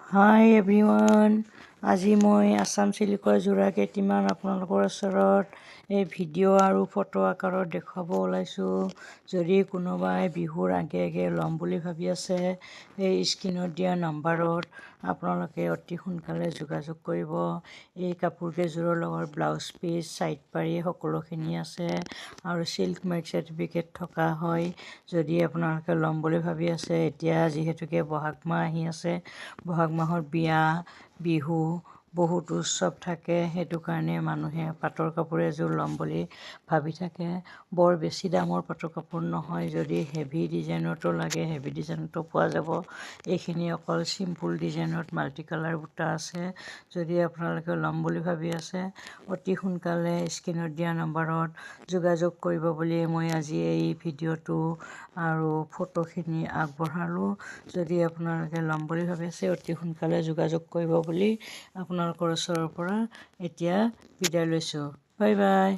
হাই everyone, আজি মই আছাম চিল্কৰ যোৰা কেইটিমান আপোনালোকৰ ওচৰত এই ভিডিঅ' আৰু ফটো আকাৰত দেখুৱাব ওলাইছোঁ। যদি কোনোবাই বিহুৰ আগে আগে ল'ম বুলি ভাবি আছে, এই স্ক্ৰীনত দিয়া নাম্বাৰত আপোনালোকে অতি সোনকালে যোগাযোগ কৰিব। এই কাপোৰকেইযোৰৰ লগত ব্লাউজ পিচ, ছাইড পাৰি সকলোখিনি আছে আৰু চিল্ক মাৰ্ক চাৰ্টিফিকেট থকা হয়। যদি আপোনালোকে ল'ম বুলি ভাবি আছে, এতিয়া যিহেতুকে বহাগ মাহ আহি আছে, বহাগ মাহত বিয়া বিহু বহুত উৎসৱ থাকে, সেইটো কাৰণে মানুহে পাটৰ কাপোৰ এযোৰ ল'ম বুলি ভাবি থাকে। বৰ বেছি দামৰ পাটৰ কাপোৰ নহয়, যদি হেভি ডিজাইনতো লাগে হেভি ডিজাইনতো পোৱা যাব। এইখিনি অকল চিম্পুল ডিজাইনত মাল্টি কালাৰ বুটা আছে। যদি আপোনালোকে ল'ম বুলি ভাবি আছে, অতি সোনকালে স্ক্ৰীনত দিয়া নম্বৰত যোগাযোগ কৰিব বুলি মই আজি এই ভিডিঅ'টো আৰু ফটোখিনি আগবঢ়ালোঁ। যদি আপোনালোকে ল'ম বুলি ভাবি আছে, অতি সোনকালে যোগাযোগ কৰিব বুলি আপোনালোকৰ ওচৰৰ পৰা এতিয়া বিদায় লৈছোঁ। Bye bye.